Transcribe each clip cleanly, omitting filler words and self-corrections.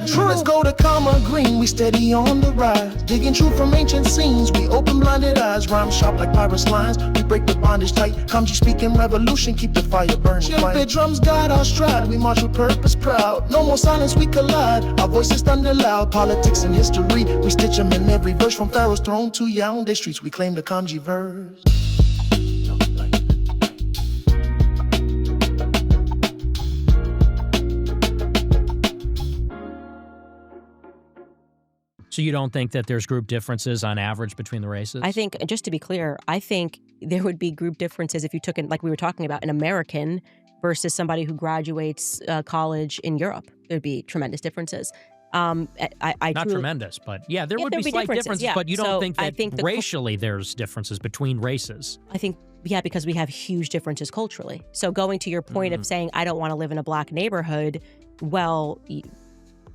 True. Let's go to Comma Green, we steady on the rise. Digging truth from ancient scenes, we open blinded eyes. Rhyme sharp like pirates' lines, we break the bondage tight. Kamji speaking revolution, keep the fire burning. Chill drums guide our stride, we march with purpose proud. No more silence, we collide, our voices thunder loud. Politics and history, we stitch them in every verse. From Pharaoh's throne to Yaoundé streets, we claim the Kamji verse. So you don't think that there's group differences on average between the races? I think, just to be clear, I think there would be group differences if you took it, like we were talking about, an American versus somebody who graduates college in Europe. There'd be tremendous differences. Not tremendous, but yeah, there would be slight differences, yeah. But you don't So think I that think racially there's differences between races? I think, yeah, because we have huge differences culturally. So going to your point of saying, I don't want to live in a black neighborhood, well,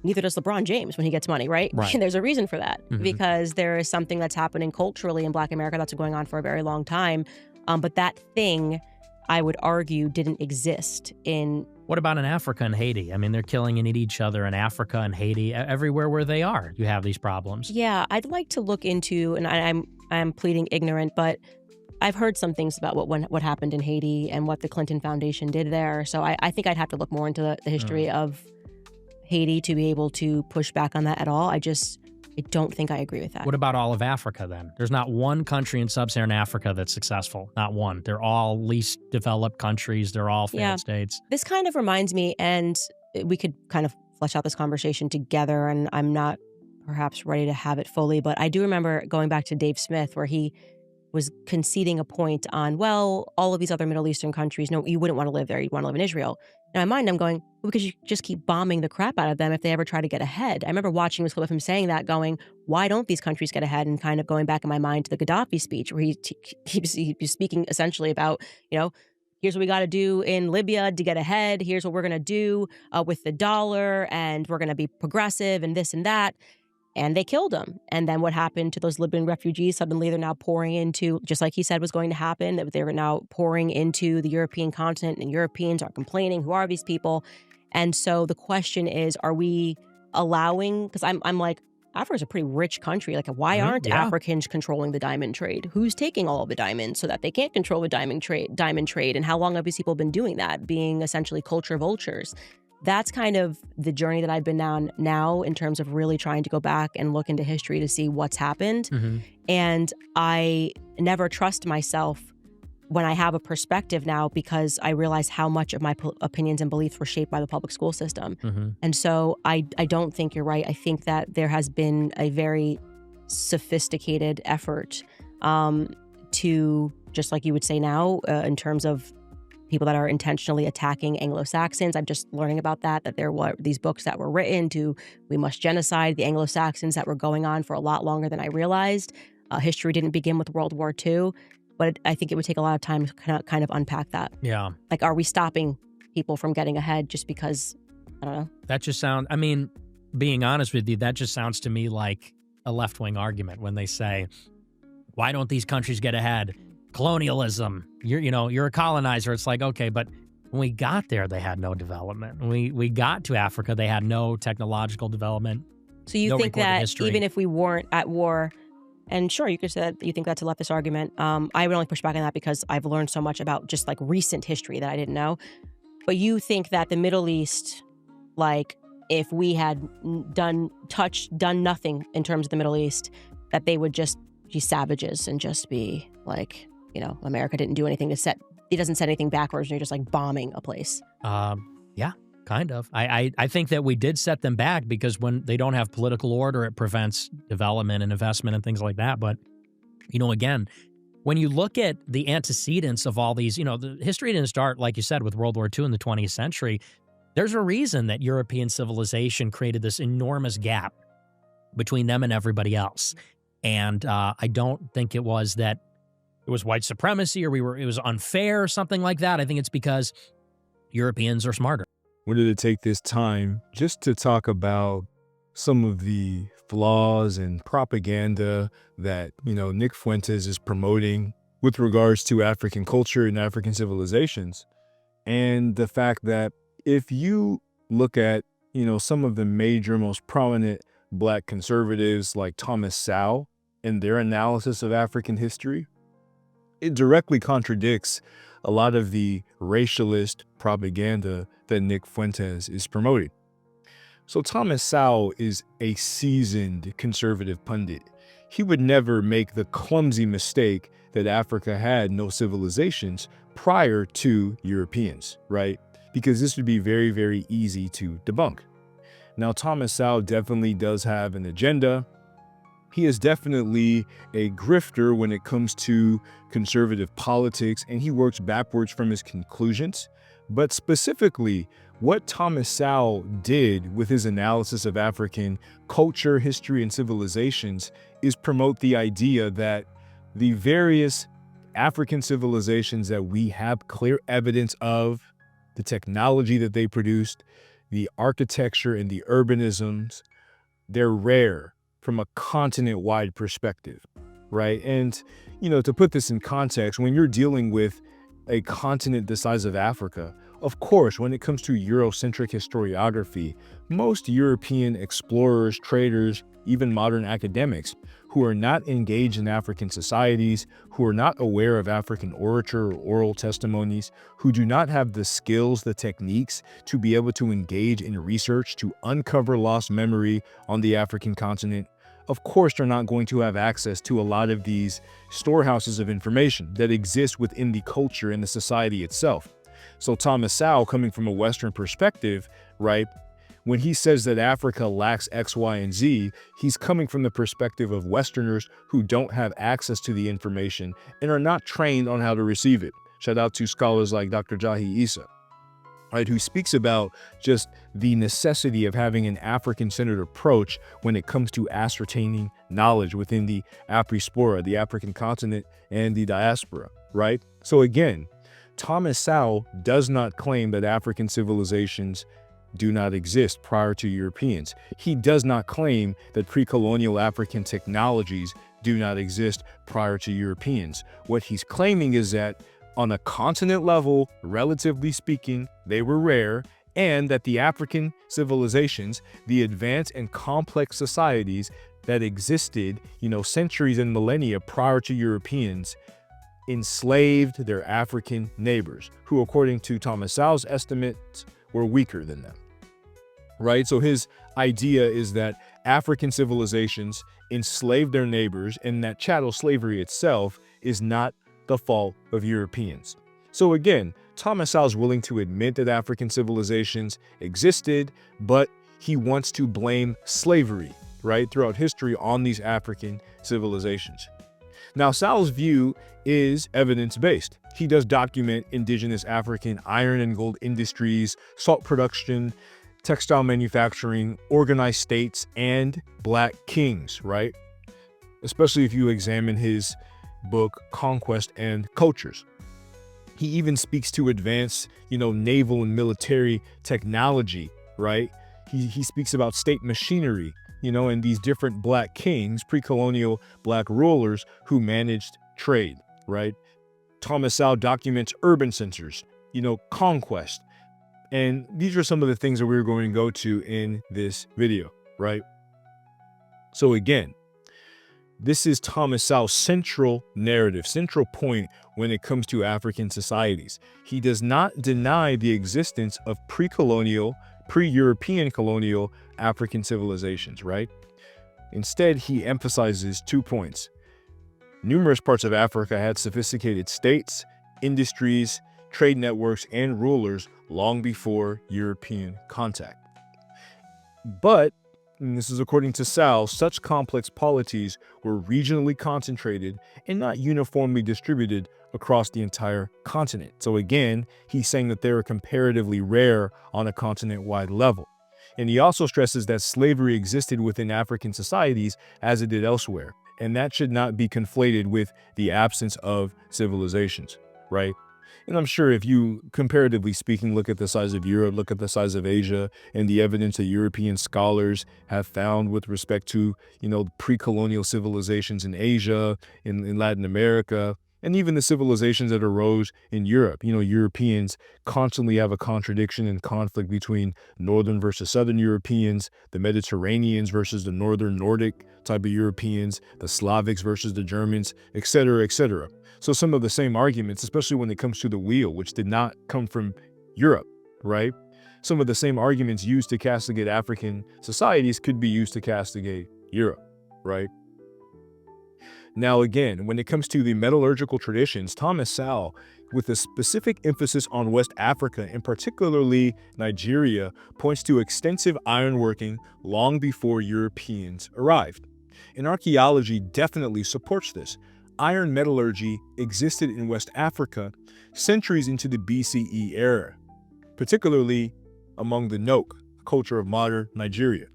neither does LeBron James when he gets money, right? And there's a reason for that, because there is something that's happening culturally in Black America that's been going on for a very long time. But that thing, I would argue, didn't exist in... What about in Africa and Haiti? I mean, they're killing and eating each other in Africa and Haiti. Everywhere where they are, you have these problems. Yeah, I'd like to look into, and I'm pleading ignorant, but I've heard some things about what happened in Haiti and what the Clinton Foundation did there. So I think I'd have to look more into the history of Haiti to be able to push back on that at all. I don't think I agree with that. What about all of Africa then? There's not one country in sub-Saharan Africa that's successful. Not one. They're all least developed countries. They're all failed states. This kind of reminds me, and we could kind of flesh out this conversation together, and I'm not perhaps ready to have it fully, but I do remember going back to Dave Smith where he was conceding a point on, well, all of these other Middle Eastern countries, no, you wouldn't want to live there. You'd want to live in Israel. In my mind, I'm going, well, because you just keep bombing the crap out of them if they ever try to get ahead. I remember watching this clip of him saying that, going, why don't these countries get ahead? And kind of going back in my mind to the Gaddafi speech where he was speaking essentially about, here's what we got to do in Libya to get ahead. Here's what we're going to do with the dollar, and we're going to be progressive and this and that. And they killed him. And then what happened to those Libyan refugees? Suddenly they're now pouring into, just like he said was going to happen, that they were now pouring into the European continent, and Europeans are complaining, who are these people? And so the question is, are we allowing, because I'm like, Africa's a pretty rich country. Like, why aren't Africans controlling the diamond trade? Who's taking all of the diamonds so that they can't control the diamond trade? And how long have these people been doing that, being essentially culture vultures? That's kind of the journey that I've been on now in terms of really trying to go back and look into history to see what's happened. And I never trust myself when I have a perspective now, because I realize how much of my opinions and beliefs were shaped by the public school system. And so I don't think you're right. I think that there has been a very sophisticated effort to, just like you would say now, in terms of people that are intentionally attacking Anglo-Saxons. I'm just learning about that there were these books that were written to, we must genocide the Anglo-Saxons, that were going on for a lot longer than I realized. History didn't begin with World War II, but I think it would take a lot of time to kind of unpack that. Yeah. Like, are we stopping people from getting ahead just because, I don't know? That just sounds, I mean, being honest with you, that just sounds to me like a left-wing argument when they say, why don't these countries get ahead? Colonialism, you're a colonizer. It's like, okay, but when we got there, they had no development. When we got to Africa, they had no technological development. So you think that even if we weren't at war, and sure, you could say that you think that's a leftist argument. I would only push back on that because I've learned so much about just like recent history that I didn't know. But you think that the Middle East, like if we had done nothing in terms of the Middle East, that they would just be savages and just be like, America didn't do anything it doesn't set anything backwards, and you're just like bombing a place. Yeah, kind of. I think that we did set them back because when they don't have political order, it prevents development and investment and things like that. But, again, when you look at the antecedents of all these, the history didn't start, like you said, with World War II in the 20th century. There's a reason that European civilization created this enormous gap between them and everybody else. And I don't think it was that it was white supremacy or it was unfair or something like that. I think it's because Europeans are smarter. Wanted to take this time just to talk about some of the flaws and propaganda that, Nick Fuentes is promoting with regards to African culture and African civilizations. And the fact that if you look at, some of the major, most prominent Black conservatives like Thomas Sowell in their analysis of African history, it directly contradicts a lot of the racialist propaganda that Nick Fuentes is promoting. So Thomas Sowell is a seasoned conservative pundit. He would never make the clumsy mistake that Africa had no civilizations prior to Europeans, right? Because this would be very, very easy to debunk. Now, Thomas Sowell definitely does have an agenda. He is definitely a grifter when it comes to conservative politics, and he works backwards from his conclusions. But specifically, what Thomas Sowell did with his analysis of African culture, history, and civilizations is promote the idea that the various African civilizations that we have clear evidence of, the technology that they produced, the architecture and the urbanisms, they're rare from a continent-wide perspective, right? And, to put this in context, when you're dealing with a continent the size of Africa, of course, when it comes to Eurocentric historiography, most European explorers, traders, even modern academics who are not engaged in African societies, who are not aware of African orature or oral testimonies, who do not have the skills, the techniques to be able to engage in research to uncover lost memory on the African continent, of course, they're not going to have access to a lot of these storehouses of information that exist within the culture and the society itself. So Thomas Sowell, coming from a Western perspective, right, when he says that Africa lacks X, Y, and Z, he's coming from the perspective of Westerners who don't have access to the information and are not trained on how to receive it. Shout out to scholars like Dr. Jahi Issa, right, who speaks about just the necessity of having an African-centered approach when it comes to ascertaining knowledge within the Aprispora, the African continent, and the diaspora, right? So again, Thomas Sowell does not claim that African civilizations do not exist prior to Europeans. He does not claim that pre-colonial African technologies do not exist prior to Europeans. What he's claiming is that on a continent level, relatively speaking, they were rare, and that the African civilizations, the advanced and complex societies that existed, centuries and millennia prior to Europeans, enslaved their African neighbors, who, according to Thomas Sowell's estimates, were weaker than them, right? So his idea is that African civilizations enslaved their neighbors, and that chattel slavery itself is not the fault of Europeans. So again, Thomas Sowell is willing to admit that African civilizations existed, but he wants to blame slavery, right, throughout history on these African civilizations. Now, Sowell's view is evidence-based. He does document indigenous African iron and gold industries, salt production, textile manufacturing, organized states, and Black kings, right? Especially if you examine his book, Conquest and Cultures. He even speaks to advanced, naval and military technology, right? He speaks about state machinery, and these different Black kings, pre-colonial Black rulers who managed trade, right? Thomas Sowell documents urban centers, conquest. And these are some of the things that we're going to go to in this video, right? So again, this is Thomas Sowell's central narrative, central point when it comes to African societies. He does not deny the existence of pre-colonial, pre-European colonial African civilizations, right? Instead, he emphasizes 2 points. Numerous parts of Africa had sophisticated states, industries, trade networks, and rulers long before European contact. But, and this is according to Sowell, such complex polities were regionally concentrated and not uniformly distributed across the entire continent. So again, he's saying that they are comparatively rare on a continent-wide level. And he also stresses that slavery existed within African societies as it did elsewhere. And that should not be conflated with the absence of civilizations, right? And I'm sure if you, comparatively speaking, look at the size of Europe, look at the size of Asia, and the evidence that European scholars have found with respect to, pre-colonial civilizations in Asia, in Latin America, And even the civilizations that arose in Europe. Europeans constantly have a contradiction and conflict between northern versus southern Europeans, the Mediterraneans versus the northern Nordic type of Europeans, the Slavics versus the Germans, etc., etc. So some of the same arguments, especially when it comes to the wheel, which did not come from Europe, right? Some of the same arguments used to castigate African societies could be used to castigate Europe, right? Now, again, when it comes to the metallurgical traditions, Thomas Sowell, with a specific emphasis on West Africa and particularly Nigeria, points to extensive ironworking long before Europeans arrived. And archaeology definitely supports this. Iron metallurgy existed in West Africa centuries into the BCE era, particularly among the Nok culture of modern Nigeria.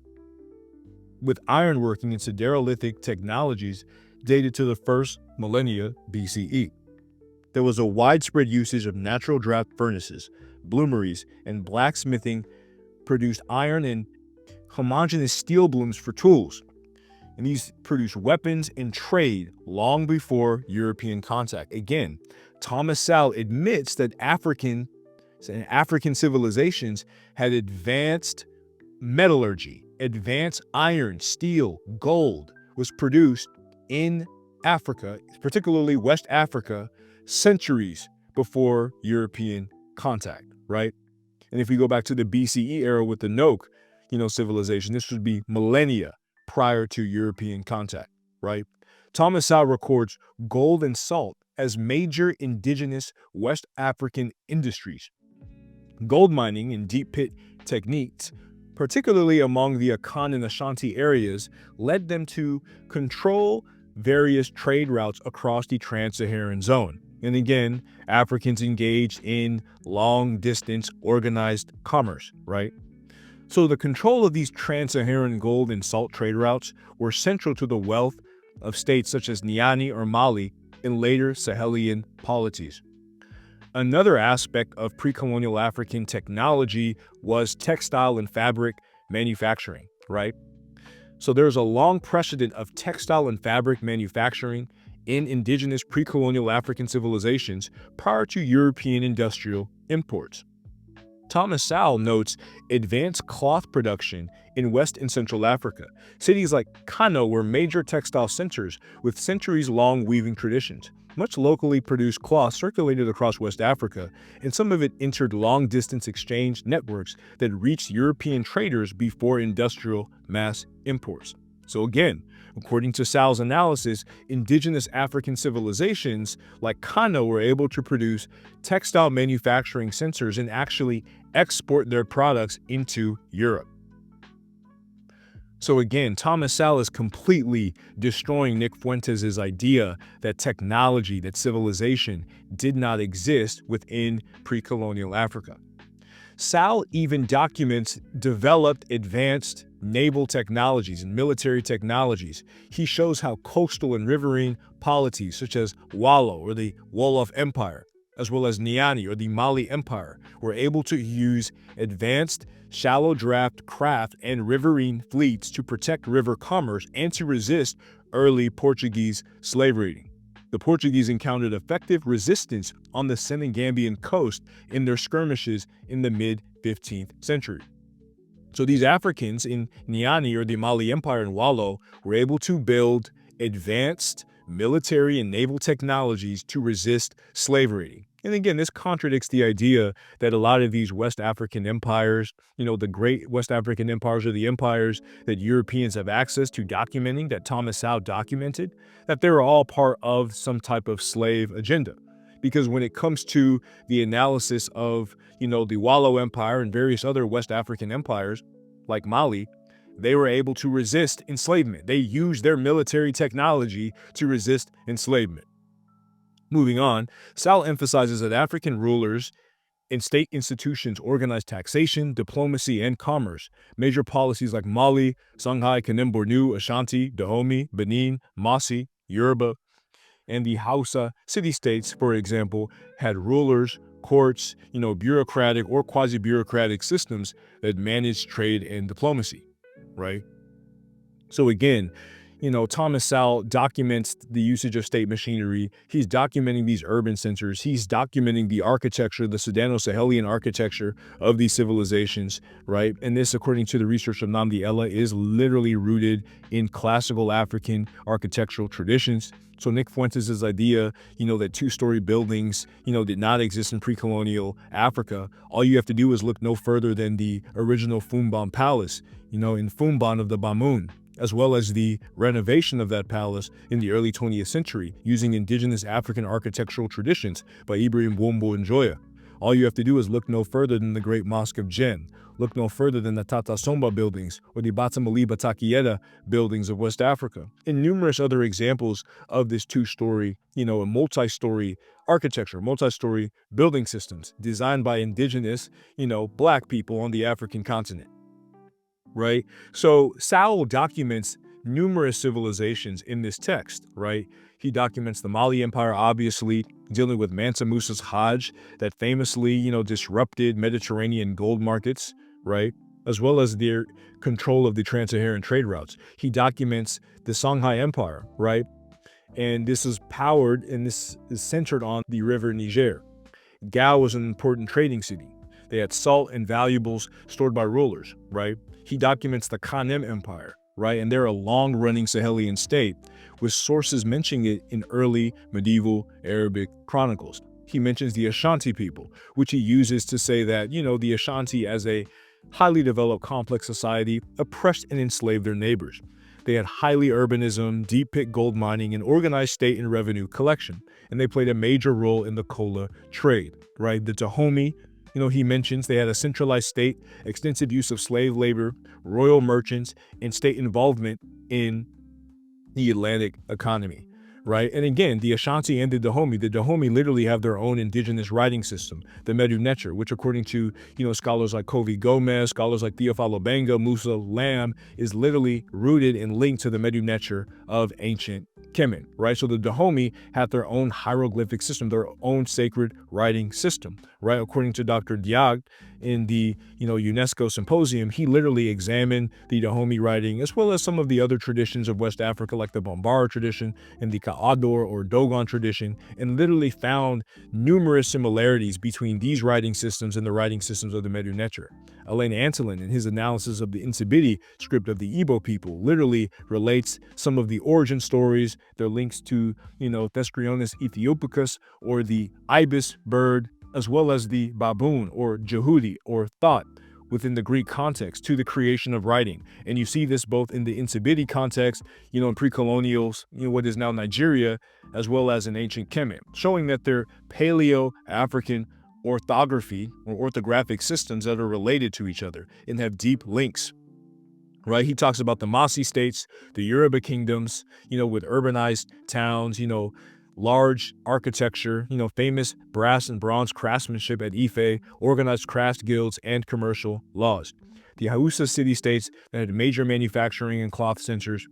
With ironworking and siderolithic technologies dated to the first millennia BCE. There was a widespread usage of natural draft furnaces, bloomeries, and blacksmithing produced iron and homogeneous steel blooms for tools. And these produced weapons and trade long before European contact. Again, Thomas Sowell admits that African civilizations had advanced metallurgy, advanced iron, steel, gold was produced in Africa, particularly West Africa, centuries before European contact, right? And if we go back to the BCE era with the Nok, civilization, this would be millennia prior to European contact, right? Thomas Sowell records gold and salt as major indigenous West African industries. Gold mining and deep pit techniques, particularly among the Akan and Ashanti areas, led them to control various trade routes across the trans-Saharan zone. And again, Africans engaged in long-distance organized commerce, right? So the control of these trans-Saharan gold and salt trade routes were central to the wealth of states such as Niani or Mali in later Sahelian polities. Another aspect of pre-colonial African technology was textile and fabric manufacturing, right? So there's a long precedent of textile and fabric manufacturing in indigenous pre-colonial African civilizations prior to European industrial imports. Thomas Sowell notes advanced cloth production in West and Central Africa. Cities like Kano were major textile centers with centuries-long weaving traditions. Much locally produced cloth circulated across West Africa, and some of it entered long-distance exchange networks that reached European traders before industrial mass imports. So again, according to Sowell's analysis, indigenous African civilizations like Kano were able to produce textile manufacturing centers and actually export their products into Europe. So again, Thomas Sowell is completely destroying Nick Fuentes' idea that technology, that civilization did not exist within pre-colonial Africa. Sowell even documents developed advanced naval technologies and military technologies. He shows how coastal and riverine polities such as Wallo or the Wolof Empire, as well as Niani or the Mali Empire, were able to use advanced shallow draft craft and riverine fleets to protect river commerce and to resist early Portuguese slave raiding. The Portuguese encountered effective resistance on the Senegambian coast in their skirmishes in the mid-15th century. So these Africans in Niani or the Mali Empire and Wallo were able to build advanced military and naval technologies to resist slave raiding. And again, this contradicts the idea that a lot of these West African empires, the great West African empires are the empires that Europeans have access to documenting, that Thomas Sowell documented, that they're all part of some type of slave agenda. Because when it comes to the analysis of, the Wallo Empire and various other West African empires like Mali, they were able to resist enslavement. They used their military technology to resist enslavement. Moving on, Sowell emphasizes that African rulers and state institutions organized taxation, diplomacy, and commerce. Major policies like Mali, Songhai, Kanem Bornu, Ashanti, Dahomey, Benin, Mossi, Yoruba, and the Hausa city-states, for example, had rulers, courts, bureaucratic or quasi-bureaucratic systems that managed trade and diplomacy, right? So again, Thomas Sowell documents the usage of state machinery. He's documenting these urban centers. He's documenting the architecture, the Sudano-Sahelian architecture of these civilizations, right? And this, according to the research of Nnamdi Ella, is literally rooted in classical African architectural traditions. So Nick Fuentes' idea, that two-story buildings, did not exist in pre-colonial Africa. All you have to do is look no further than the original Fumban Palace, in Fumban of the Bamoun, as well as the renovation of that palace in the early 20th century using indigenous African architectural traditions by Ibrahim Wombo Njoya. All you have to do is look no further than the Great Mosque of Jen, look no further than the Tata Somba buildings or the Batamaliba Takieda buildings of West Africa, and numerous other examples of this two-story, a multi-story architecture, multi-story building systems designed by indigenous, Black people on the African continent. Right? So Sowell documents numerous civilizations in this text, right? He documents the Mali Empire, obviously, dealing with Mansa Musa's Hajj that famously, disrupted Mediterranean gold markets, right? As well as their control of the trans-Saharan trade routes. He documents the Songhai Empire, right? And this is powered, and this is centered on the river Niger. Gao was an important trading city. They had salt and valuables stored by rulers, right? He documents the Kanem Empire, right? And they're a long-running Sahelian state, with sources mentioning it in early medieval Arabic chronicles. He mentions the Ashanti people, which he uses to say that, the Ashanti, as a highly developed, complex society, oppressed and enslaved their neighbors. They had highly urbanism, deep pit gold mining, and organized state and revenue collection, and they played a major role in the cola trade, right? The Dahomey, he mentions they had a centralized state, extensive use of slave labor, royal merchants, and state involvement in the Atlantic economy, right? And again, the Ashanti and the Dahomey literally have their own indigenous writing system, the Medu Neter, which according to, scholars like Kovi Gomez, scholars like Theophilo Benga, Musa Lamb, is literally rooted and linked to the Medu Neter of ancient Kemen, right? So the Dahomey had their own hieroglyphic system, their own sacred writing system, right? According to Dr. Diag in the, UNESCO symposium, he literally examined the Dahomey writing as well as some of the other traditions of West Africa, like the Bambara tradition and the Ka'ador or Dogon tradition, and literally found numerous similarities between these writing systems and the writing systems of the Medu Neter. Alain Antolin, in his analysis of the Nsibidi script of the Igbo people, literally relates some of the origin stories, their links to, Thestrionis Ethiopicus or the ibis bird, as well as the baboon or Jehudi or thought within the Greek context to the creation of writing. And you see this both in the Nsibidi context, in pre-colonials, what is now Nigeria, as well as in ancient Kemen, showing that they're Paleo-African orthography or orthographic systems that are related to each other and have deep links, right? He talks about the Masi states, the Yoruba kingdoms, with urbanized towns, large architecture, famous brass and bronze craftsmanship at Ife, organized crafts guilds, and commercial laws. The Hausa city-states that had major manufacturing and cloth centers,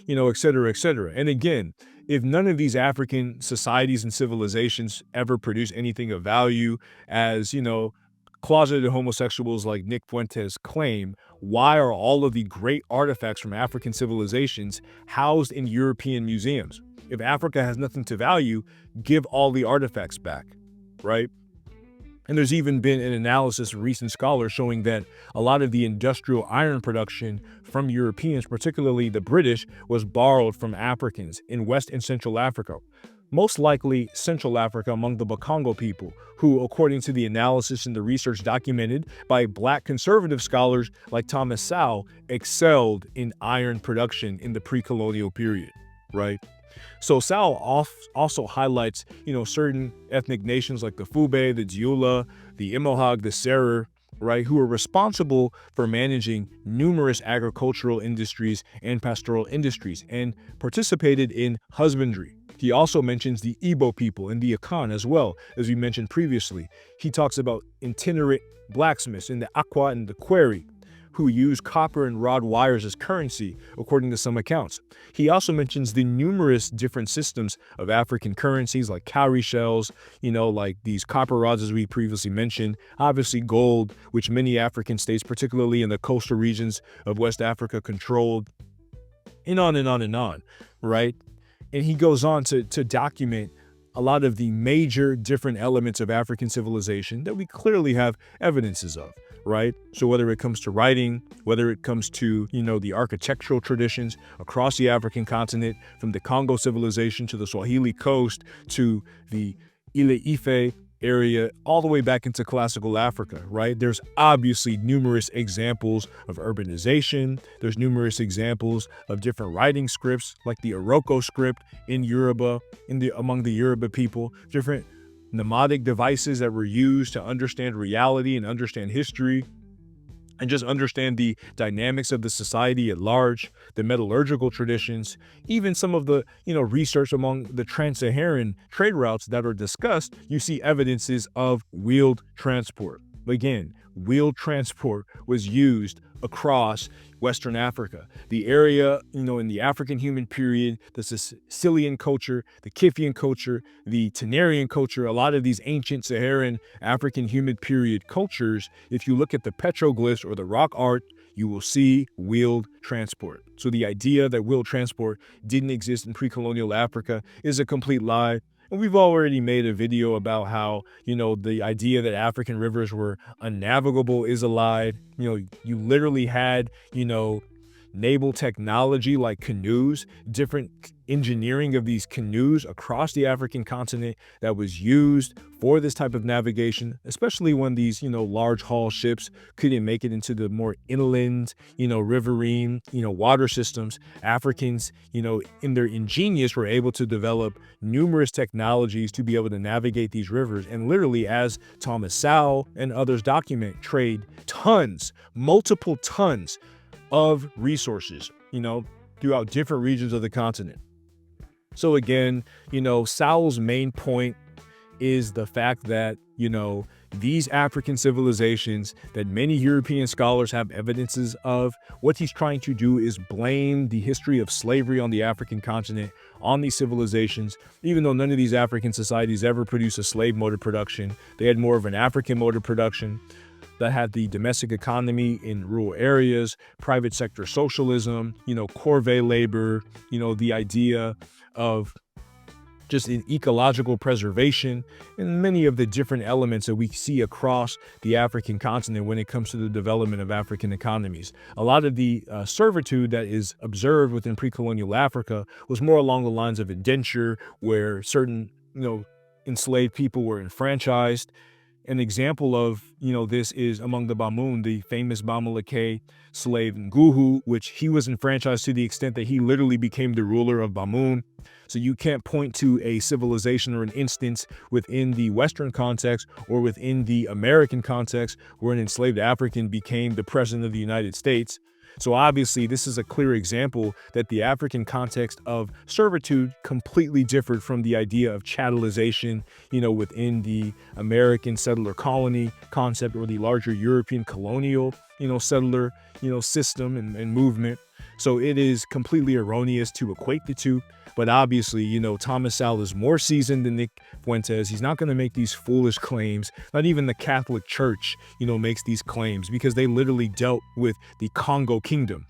et cetera, et cetera. And again, if none of these African societies and civilizations ever produce anything of value, as, closeted homosexuals like Nick Fuentes claim, why are all of the great artifacts from African civilizations housed in European museums? If Africa has nothing to value, give all the artifacts back, right? And there's even been an analysis of recent scholars showing that a lot of the industrial iron production from Europeans, particularly the British, was borrowed from Africans in West and Central Africa. Most likely Central Africa among the Bakongo people, who, according to the analysis and the research documented by Black conservative scholars like Thomas Sowell, excelled in iron production in the pre-colonial period, right? So Sowell also highlights, certain ethnic nations like the Fube, the Diula, the Imohag, the Serer, right, who are responsible for managing numerous agricultural industries and pastoral industries and participated in husbandry. He also mentions the Igbo people and the Akan as well, as we mentioned previously. He talks about itinerant blacksmiths in the Akwa and the Kweri, who use copper and rod wires as currency, according to some accounts. He also mentions the numerous different systems of African currencies like cowrie shells, like these copper rods as we previously mentioned, obviously gold, which many African states, particularly in the coastal regions of West Africa, controlled, and on and on and on, right? And he goes on to document a lot of the major different elements of African civilization that we clearly have evidences of, right? So whether it comes to writing, whether it comes to, the architectural traditions across the African continent, from the Congo civilization to the Swahili coast to the Ile-Ife area, all the way back into classical Africa, right? There's obviously numerous examples of urbanization. There's numerous examples of different writing scripts, like the Iroko script in Yoruba, among the Yoruba people, different mnemonic devices that were used to understand reality and understand history, and just understand the dynamics of the society at large, the metallurgical traditions, even some of the, research among the trans-Saharan trade routes that are discussed. You see evidences of wheeled transport. Again, wheeled transport was used across Western Africa. The area, in the African human period, the Sicilian culture, the Kiphian culture, the Tenarian culture, a lot of these ancient Saharan African human period cultures, if you look at the petroglyphs or the rock art, you will see wheeled transport. So the idea that wheeled transport didn't exist in pre-colonial Africa is a complete lie. And we've already made a video about how, the idea that African rivers were unnavigable is a lie. You literally had, naval technology like canoes, different engineering of these canoes across the African continent that was used for this type of navigation, especially when these, large haul ships couldn't make it into the more inland, riverine, water systems. Africans, in their ingenious, were able to develop numerous technologies to be able to navigate these rivers. And literally, as Thomas Sowell and others document, trade tons, multiple tons of resources, throughout different regions of the continent. So again, Sowell's main point is the fact that, these African civilizations that many European scholars have evidences of, what he's trying to do is blame the history of slavery on the African continent on these civilizations, even though none of these African societies ever produced a slave mode of production. They had more of an African mode of production that had the domestic economy in rural areas, private sector socialism, corvée labor, the idea of just an ecological preservation, and many of the different elements that we see across the African continent when it comes to the development of African economies. A lot of the servitude that is observed within pre-colonial Africa was more along the lines of indenture, where certain, enslaved people were enfranchised. An example of, this is among the Bamoun, the famous Bamileke slave Nguhu, which he was enfranchised to the extent that he literally became the ruler of Bamoun. So you can't point to a civilization or an instance within the Western context or within the American context where an enslaved African became the president of the United States. So obviously, this is a clear example that the African context of servitude completely differed from the idea of chattelization, within the American settler colony concept or the larger European colonial, settler, system and movement. So it is completely erroneous to equate the two. But obviously, Thomas Sowell is more seasoned than Nick Fuentes. He's not going to make these foolish claims. Not even the Catholic Church, makes these claims, because they literally dealt with the Congo Kingdom,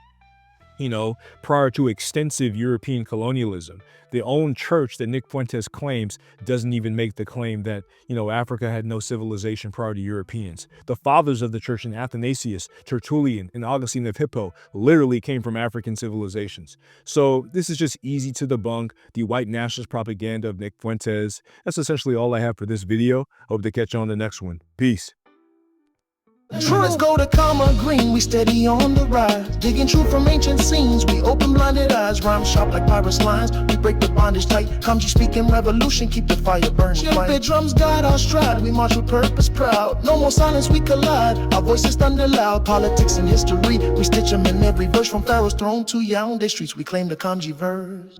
prior to extensive European colonialism. The own church that Nick Fuentes claims doesn't even make the claim that, Africa had no civilization prior to Europeans. The fathers of the church in Athanasius, Tertullian, and Augustine of Hippo literally came from African civilizations. So this is just easy to debunk the white nationalist propaganda of Nick Fuentes. That's essentially all I have for this video. Hope to catch you on the next one. Peace. Let's go to Comma Green, we steady on the rise. Digging truth from ancient scenes, we open blinded eyes. Rhyme sharp like pirates' lines, we break the bondage tight. Kamji speaking revolution, keep the fire burning. Ship drums guide our stride, we march with purpose proud. No more silence, we collide, our voices thunder loud. Politics and history, we stitch them in every verse. From Pharaoh's throne to Yaoundé streets, we claim the Kamji verse.